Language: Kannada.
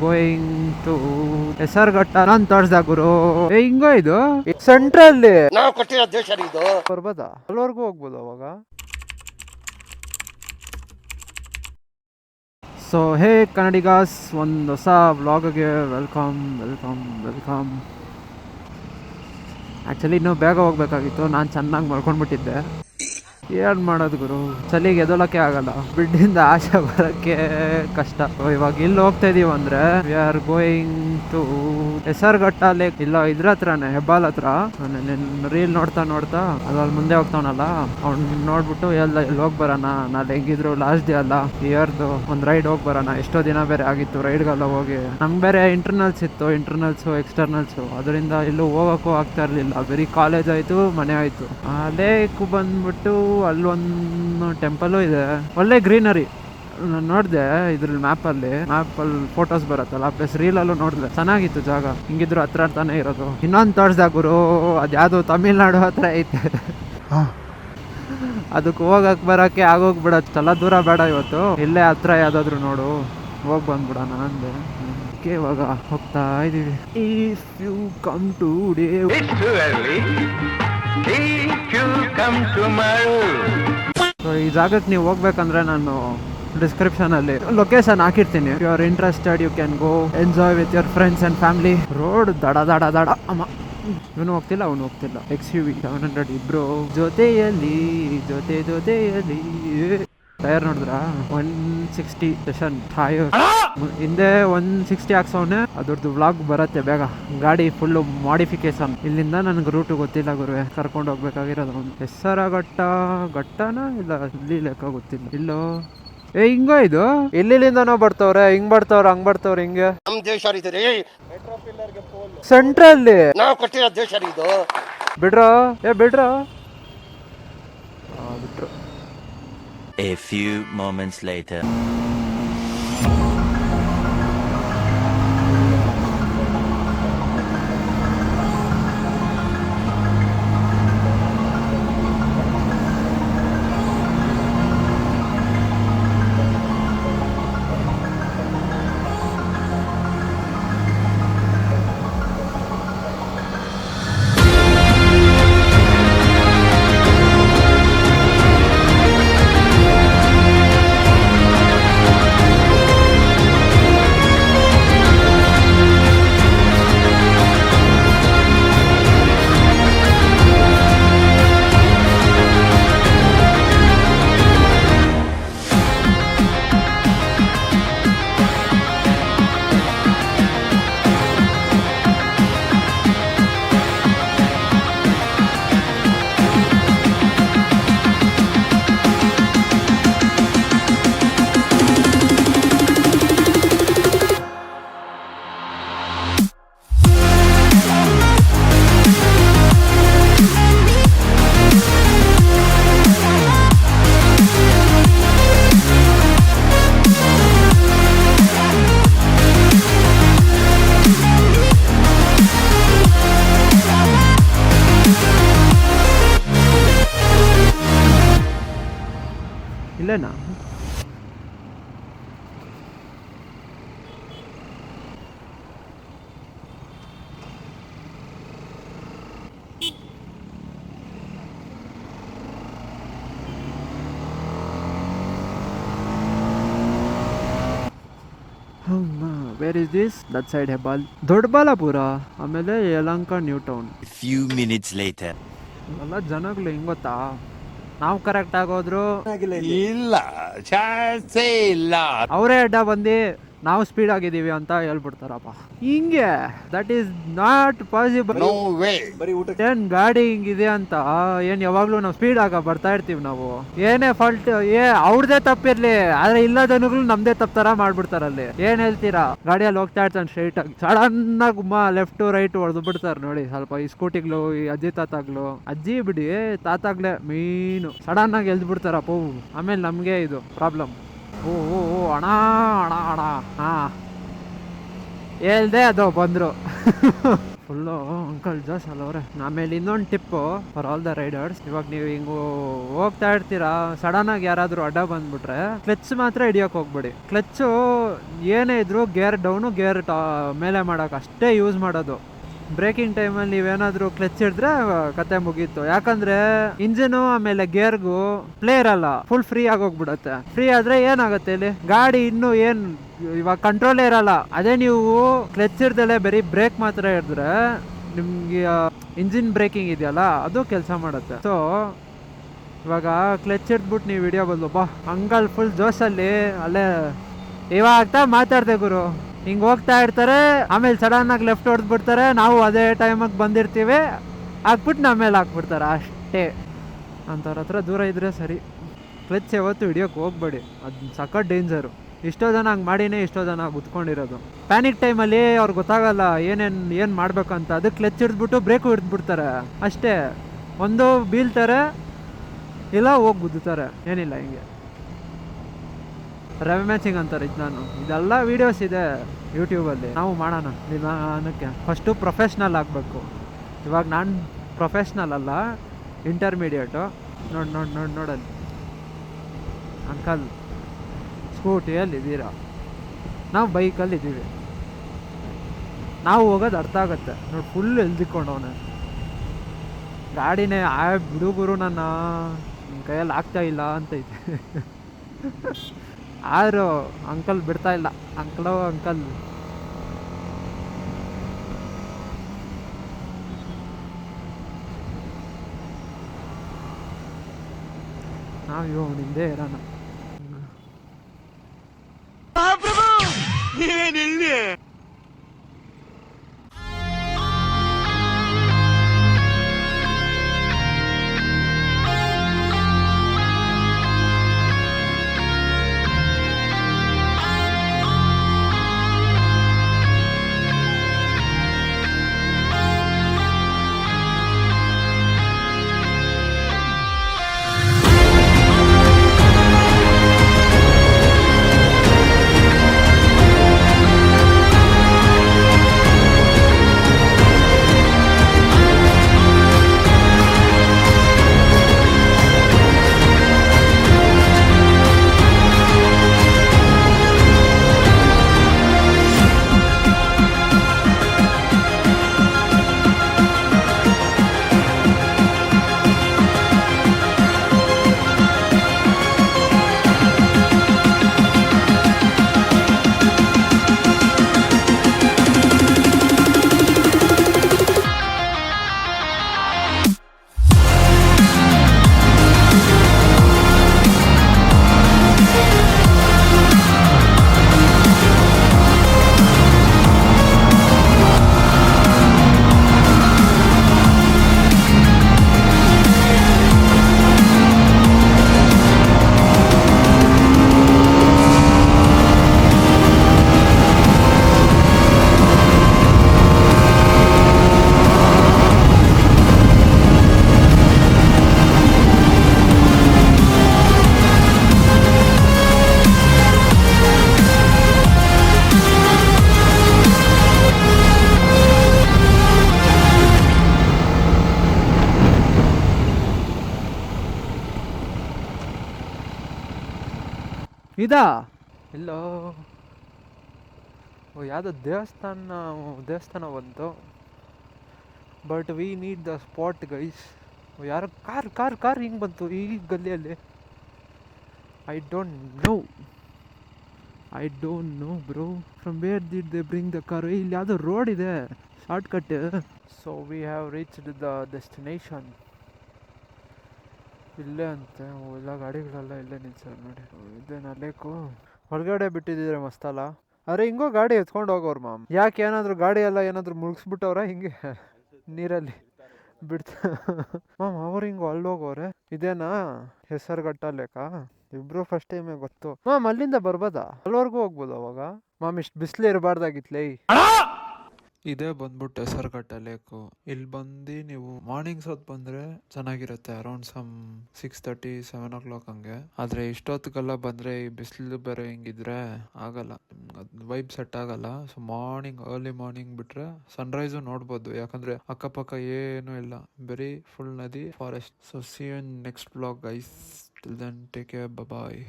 Going to Hesaraghatta. ನಾನ್ ತೋರ್ಸ್ದ ಗುರು. ಹಿಂಗ ಇದು ಸೆಂಟ್ರಲ್ ನಾವು ಕೊಟ್ಟಿರೋ ದೇಶ ಇದು. ಬರ್ಬೋದಾ? ಅಲ್ಲಿವರೆಗೂ ಹೋಗ್ಬೋದು ಅವಾಗ. ಸೊ ಹೇ ಕನ್ನಡಿಗಾಸ್, ಒಂದು ಹೊಸ ವ್ಲಾಗ್ಗೆ ವೆಲ್ಕಮ್. ಆ್ಯಕ್ಚುಲಿ ಇನ್ನೂ ಬೇಗ ಹೋಗ್ಬೇಕಾಗಿತ್ತು, ನಾನು ಚೆನ್ನಾಗಿ ಮಲ್ಕೊಂಡ್ಬಿಟ್ಟಿದ್ದೆ. ಏನು ಮಾಡೋದು ಗುರು, ಚಳಿಗೆ ಎದೊಳಕ್ಕೆ ಆಗಲ್ಲ, ಬಿಡ್ಡಿಂದ ಆಚೆ ಬರೋಕ್ಕೆ ಕಷ್ಟ. ಇವಾಗ ಇಲ್ಲಿ ಹೋಗ್ತಾ ಇದೀವಿ ಅಂದ್ರೆ we are going to Hesaraghatta lake. ಇಲ್ಲ ಇದ್ರ ಹತ್ರನೇ, ಹೆಬ್ಬಾಲ್ ಹತ್ರ. ರೀಲ್ ನೋಡ್ತಾ ಅದ್ರಲ್ಲಿ ಮುಂದೆ ಹೋಗ್ತಾವನಲ್ಲ, ಅವ್ನು ನೋಡ್ಬಿಟ್ಟು ಎಲ್ಲಿ ಹೋಗಿ ಬರೋಣ, ನಾಳೆ ಹೆಂಗಿದ್ರು ಲಾಸ್ಟ್ ಡೇ ಅಲ್ಲ ಇಯರ್ದು, ಒಂದು ರೈಡ್ ಹೋಗಿ ಬರೋಣ. ಎಷ್ಟೋ ದಿನ ಬೇರೆ ಆಗಿತ್ತು ರೈಡ್ಗೆಲ್ಲ ಹೋಗಿ. ನಮ್ಗೆ ಬೇರೆ ಇಂಟರ್ನಲ್ಸ್ ಇತ್ತು, ಇಂಟರ್ನಲ್ಸು ಎಕ್ಸ್ಟರ್ನಲ್ಸು, ಅದರಿಂದ ಎಲ್ಲೂ ಹೋಗೋಕ್ಕೂ ಆಗ್ತಾ ಇರಲಿಲ್ಲ. ಬರೀ ಕಾಲೇಜ್ ಆಯಿತು, ಮನೆ ಆಯಿತು. ಆ ಲೇಕ್ ಬಂದ್ಬಿಟ್ಟು ಅಲ್ಲೊಂದು ಟೆಂಪಲು ಇದೆ, ಒಳ್ಳೆ ಗ್ರೀನರಿ. ನಾನು ನೋಡಿದೆ ಇದ್ರಲ್ಲಿ ಮ್ಯಾಪಲ್ಲಿ ಫೋಟೋಸ್ ಬರುತ್ತಲ್ಲ, ಪ್ಲಸ್ ರೀಲಲ್ಲೂ ನೋಡಿದೆ, ಚೆನ್ನಾಗಿತ್ತು ಜಾಗ. ಹಿಂಗಿದ್ರು ಹತ್ರ ತಾನೇ ಇರೋದು. ಇನ್ನೊಂದು ತೋರ್ಸ್ದ ಗುರು, ಅದ್ಯಾವುದು ತಮಿಳ್ನಾಡು ಹತ್ರ ಐತೆ. ಅದಕ್ಕೆ ಹೋಗಕ್ಕೆ ಬರೋಕ್ಕೆ ಆಗೋಗ್ಬಿಡೋದು, ಚಲ ದೂರ ಬೇಡ ಇವತ್ತು, ಇಲ್ಲೇ ಹತ್ರ ಯಾವುದಾದ್ರು ನೋಡು, ಹೋಗಿ ಬಂದ್ಬಿಡೋಣ ಅಂದೆ. ಇವಾಗ ಹೋಗ್ತಾ ಇದೀವಿ. If you come today ಈ ಜಾಗಕ್ಕೆ ನೀವು ಹೋಗ್ಬೇಕಂದ್ರೆ ನಾನು ಡಿಸ್ಕ್ರಿಪ್ಷನಲ್ಲಿ ಲೊಕೇಶನ್ ಹಾಕಿರ್ತೀನಿ. If you are interested you can go enjoy with your friends and family. Road ದಡ ಅಮ್ಮ, ಇವನು ಹೋಗ್ತಿಲ್ಲ, ಅವನು ಹೋಗ್ತಿಲ್ಲ. XUV 700 ಇಬ್ರು ಜೊತೆಯಲ್ಲಿ. ಟೈರ್ ನೋಡಿದ್ರ 160 ಸೆಷನ್ ಟೈರ್. ಹಿಂದೆ 160 ಹಾಕ್ಸವನೆ. ಅದ್ರದ್ದು ವ್ಲಾಗ್ ಬರುತ್ತೆ ಬೇಗ. ಗಾಡಿ ಫುಲ್ಲು ಮಾಡಿಫಿಕೇಶನ್. ಇಲ್ಲಿಂದ ನನಗೆ ರೂಟ್ ಗೊತ್ತಿಲ್ಲ ಗುರುವೆ, ಕರ್ಕೊಂಡು ಹೋಗ್ಬೇಕಾಗಿರೋದು ಅವನು. ಹೆಸರುಘಟ್ಟನ ಇಲ್ಲ ಇಲ್ಲಿ ಲೆಕ್ಕ ಗೊತ್ತಿಲ್ಲ. ಇಲ್ಲೋ ಹಿಂಗ ಇದು ಇಲ್ಲಿಂದನೋ ಬರ್ತಾವ್ರೆ, ಹಿಂಗ್ ಬರ್ತಾವ್ರೆ, ಹಂಗ್ ಬರ್ತಾವ್ರೆ, ಹಿಂಗೆ. ನಮ್ ದೇಶ ಸೆಂಟ್ರಲ್ ನಾವು ಕೊಟ್ಟಿರೋ ದೇಶ ಇದು. ಬಿಡ್ರೋ ಬಿಟ್ರು. A few moments later. ಇಲ್ಲೇನಾ? Where is this? That side Hebbal, Doddaballapura, ಆಮೇಲೆ Yelahanka, new town. Few minutes later. ಎಲ್ಲ ಜನಗಳು ಹೆಂಗ್ ಗೊತ್ತಾ, ನಾವು ಕರೆಕ್ಟ್ ಆಗೋದ್ರು ಇಲ್ಲ, ಚಾನ್ಸೇ ಇಲ್ಲ. ಅವರೇ ಅಡ್ಡ ಬಂದು ನಾವು ಸ್ಪೀಡ್ ಆಗಿದ್ದೀವಿ ಅಂತ ಹೇಳ್ಬಿಡ್ತಾರಪ್ಪ. ಹಿಂಗೆ that is not possible. No way. ಏನ್ ಗಾಡಿ ಹಿಂಗಿದೆ ಅಂತ ಏನ್ ಯಾವಾಗ್ಲೂ ನಾವು ಸ್ಪೀಡ್ ಆಗ ಬರ್ತಾ ಇರ್ತೀವಿ. ನಾವು ಏನೇ ಫಾಲ್ಟ್ ಅವ್ರದೇ ತಪ್ಪಿರ್ಲಿ, ಆದ್ರೆ ಇಲ್ಲ ಜನಗಳು ನಮ್ದೇ ತಪ್ಪು ಮಾಡ್ಬಿಡ್ತಾರಲ್ಲಿ. ಏನ್ ಹೇಳ್ತೀರಾ? ಗಾಡಿಯಲ್ಲಿ ಹೋಗ್ತಾ ಇರ್ತಾನೆ ಸ್ಟ್ರೈಟ್ ಆಗಿ, ಸಡನ್ ಆಗಿ ಲೆಫ್ಟ್ ರೈಟ್ ಹೊಡೆದು ಬಿಡ್ತಾರೆ ನೋಡಿ. ಸ್ವಲ್ಪ ಈ ಸ್ಕೂಟಿಗಳು, ಈ ಅಜ್ಜಿ ತಾತಾಗ್ಲು, ಅಜ್ಜಿ ಬಿಡಿ ತಾತಾಗ್ಲೆ ಮೀನು ಸಡನ್ ಆಗಿ ಎಲ್ದು ಬಿಡ್ತಾರಪ್ಪ. ಆಮೇಲೆ ನಮ್ಗೆ ಇದು ಪ್ರಾಬ್ಲಮ್. ಓ ಅಣ್ಣ ಹಾ ಹೇಳ್ದೆ, ಅದು ಬಂದ್ರು. ಫುಲ್ಲು ಅಂಕಲ್ ಜೋಶ್ ಅಲ್ಲವ್ರೆ. ಆಮೇಲೆ ಇನ್ನೊಂದು Tipu for all the Riders, ಇವಾಗ ನೀವು ಹಿಂಗು ಹೋಗ್ತಾ ಇರ್ತೀರಾ, ಸಡನ್ ಆಗಿ ಯಾರಾದರೂ ಅಡ್ಡ ಬಂದ್ಬಿಟ್ರೆ ಕ್ಲಚ್ ಮಾತ್ರ ಹಿಡಿಯೋಕೆ ಹೋಗ್ಬೇಡಿ. ಕ್ಲಚ್ಚು ಏನೇ ಇದ್ರು ಗೇರ್ ಡೌನು ಗೇರ್ ಮೇಲೆ ಮಾಡೋಕೆ ಅಷ್ಟೇ ಯೂಸ್ ಮಾಡೋದು. ಬ್ರೇಕಿಂಗ್ ಟೈಮಲ್ಲಿ ನೀವೇನಾದರೂ ಕ್ಲಚ್ ಹಿಡಿದ್ರೆ ಕತೆ ಮುಗೀತು. ಯಾಕಂದ್ರೆ ಇಂಜಿನು ಆಮೇಲೆ ಗೇರ್ಗೂ ಪ್ಲೇ ಇರಲ್ಲ, ಫುಲ್ ಫ್ರೀ ಆಗೋಗ್ಬಿಡತ್ತೆ. ಫ್ರೀ ಆದ್ರೆ ಏನಾಗುತ್ತೆ ಇಲ್ಲಿ ಗಾಡಿ ಇನ್ನೂ ಏನು ಇವಾಗ ಕಂಟ್ರೋಲೇ ಇರಲ್ಲ. ಅದೇ ನೀವು ಕ್ಲಚ್ ಹಿಡ್ದಲೆ ಬರೀ ಬ್ರೇಕ್ ಮಾತ್ರ ಹಿಡಿದ್ರೆ ನಿಮ್ಗೆ ಇಂಜಿನ್ ಬ್ರೇಕಿಂಗ್ ಇದೆಯಲ್ಲ ಅದು ಕೆಲಸ ಮಾಡುತ್ತೆ. ಸೊ ಇವಾಗ ಕ್ಲಚ್ ಹಿಡ್ದ್ಬಿಟ್ಟು ನೀವು ವಿಡಿಯೋ ಬದಲು ಬಾ ಅಂಕಲ್ ಫುಲ್ ಜೋಶಲ್ಲಿ ಅಲ್ಲೇ ಇವಾಗ ಮಾತಾಡ್ದೆ ಗುರು, ಹಿಂಗೆ ಹೋಗ್ತಾ ಇರ್ತಾರೆ, ಆಮೇಲೆ ಸಡನ್ ಆಗಿ ಲೆಫ್ಟ್ ಹೊಡೆದ್ಬಿಡ್ತಾರೆ, ನಾವು ಅದೇ ಟೈಮಿಗೆ ಬಂದಿರ್ತೀವಿ, ಹಾಕ್ಬಿಟ್ಟು ನಮ್ಮ ಮೇಲೆ ಹಾಕ್ಬಿಡ್ತಾರೆ ಅಷ್ಟೇ. ಅಂಥವ್ರ ಹತ್ರ ದೂರ ಇದ್ರೆ ಸರಿ. ಕ್ಲಚ್ ಯಾವತ್ತು ಹಿಡಿಯೋಕೆ ಹೋಗ್ಬೇಡಿ, ಅದು ಸಖತ್ ಡೇಂಜರು. ಎಷ್ಟೋ ಜನ ಹಂಗೆ ಮಾಡಿನೇ ಎಷ್ಟೋ ಜನ ಗುದ್ಕೊಂಡಿರೋದು. ಪ್ಯಾನಿಕ್ ಟೈಮಲ್ಲಿ ಅವ್ರಿಗೆ ಗೊತ್ತಾಗಲ್ಲ ಏನು ಮಾಡ್ಬೇಕಂತ, ಅದಕ್ಕೆ ಕ್ಲಚ್ ಹಿಡಿದ್ಬಿಟ್ಟು ಬ್ರೇಕು ಹಿಡಿದ್ಬಿಡ್ತಾರೆ ಅಷ್ಟೇ. ಒಂದು ಬೀಳ್ತಾರೆ ಇಲ್ಲ ಹೋಗಿ ಗುದ್ದುತ್ತಾರೆ, ಏನಿಲ್ಲ. ಹಿಂಗೆ ರವೆ ಮ್ಯಾಚಿಂಗ್ ಅಂತಾರೆ ಇದೆಲ್ಲ ವೀಡಿಯೋಸ್ ಇದೆ ಯೂಟ್ಯೂಬಲ್ಲಿ, ನಾವು ಮಾಡೋಣ ನಿಧಾನಕ್ಕೆ. ಫಸ್ಟು ಪ್ರೊಫೆಷ್ನಲ್ ಆಗಬೇಕು. ಇವಾಗ ನಾನು ಪ್ರೊಫೆಷ್ನಲ್ ಅಲ್ಲ, ಇಂಟರ್ಮೀಡಿಯೇಟು. ನೋಡಲ್ಲಿ ಅಂಕಲ್ ಸ್ಕೂಟಿಯಲ್ಲಿ ಇದ್ದೀರಾ, ನಾವು ಬೈಕಲ್ಲಿದ್ದೀವಿ, ನಾವು ಹೋಗೋದು ಅರ್ಥ ಆಗುತ್ತೆ ನೋಡಿ. ಫುಲ್ ಎಲ್ದಿಕೊಂಡವನೆ ಗಾಡಿನೇ ಬಿಡುಗರು, ನನ್ನ ಕೈಯಲ್ಲಿ ಆಗ್ತಾ ಇಲ್ಲ ಅಂತೈತೆ. ಆದರೂ ಅಂಕಲ್ ಬಿಡ್ತಾ ಇಲ್ಲ. ಅಂಕಲ್ ನಾವು ಇವನಿಂದೇ ಇರೋಣ. ಇದಾ ಎಲ್ಲೋ ಯಾವುದೋ ದೇವಸ್ಥಾನ ಬಂತು. But we need the spot guys. ಯಾರೋ ಕಾರ್ ಹಿಂಗೆ ಬಂತು ಈ ಗಲ್ಲಿಯಲ್ಲಿ. I don't know bro, from where did they bring the car. ಇಲ್ಲಿ ಯಾವುದೋ ರೋಡ್ ಇದೆ shortcut. So we have reached the destination. ಇಲ್ಲೇ ಅಂತೆ ಎಲ್ಲ ಗಾಡಿಗಳೆಲ್ಲ ಇಲ್ಲೇ ನಿಲ್ಸೋದು ನೋಡಿ. ಇದೇನು ಲೇಕು ಹೊರಗಡೆ ಬಿಟ್ಟಿದ್ದಿದ್ರೆ ಮಸ್ತಲ್ಲ. ಅರೆ ಹಿಂಗೋ ಗಾಡಿ ಎತ್ಕೊಂಡು ಹೋಗೋರು ಮಾಮ್. ಯಾಕೆ ಏನಾದರೂ ಗಾಡಿ ಎಲ್ಲ ಏನಾದರೂ ಮುಳುಗಿಸ್ಬಿಟ್ಟವ್ರ ಹಿಂಗೆ ನೀರಲ್ಲಿ ಬಿಡ್ತ ಮಾಮ್. ಅವ್ರು ಹಿಂಗೋ ಅಲ್ಲಿ ಹೋಗೋರೆ. ಇದೇನಾ ಹೆಸರುಘಟ್ಟ ಲೇಕ? ಇಬ್ರು ಫಸ್ಟ್ ಟೈಮೇ ಗೊತ್ತು ಮಾಮ್. ಅಲ್ಲಿಂದ ಬರ್ಬೋದಾ? ಅಲ್ಲಿವರೆಗೂ ಹೋಗ್ಬೋದು ಅವಾಗ ಮಾಮ್. ಇಷ್ಟು ಬಿಸಿಲು ಇರಬಾರ್ದಾಗಿತ್ಲೇ. ಇದೇ ಬಂದ್ಬಿಟ್ಟು ಹೆಸರುಘಟ್ಟ ಲೇಕು. ಇಲ್ಲಿ ಬಂದು ನೀವು ಮಾರ್ನಿಂಗ್ಸ್ ಹೊತ್ತು ಬಂದ್ರೆ ಚೆನ್ನಾಗಿರುತ್ತೆ, ಅರೌಂಡ್ 6:30-7 ಹಂಗೆ. ಆದ್ರೆ ಇಷ್ಟೊತ್ತಿಗೆಲ್ಲ ಬಂದ್ರೆ ಈ ಬಿಸಿಲು ಬೇರೆ ಹಿಂಗಿದ್ರೆ ಆಗಲ್ಲ, ವೈಬ್ ಸೆಟ್ ಆಗಲ್ಲ. ಸೊ ಅರ್ಲಿ ಮಾರ್ನಿಂಗ್ ಬಿಟ್ರೆ ಸನ್ರೈಸು ನೋಡ್ಬೋದು, ಯಾಕಂದ್ರೆ ಅಕ್ಕಪಕ್ಕ ಏನು ಇಲ್ಲ, ಬರೀ ಫುಲ್ ನದಿ, forest. So see you in next blog guys. Till then take care, bye.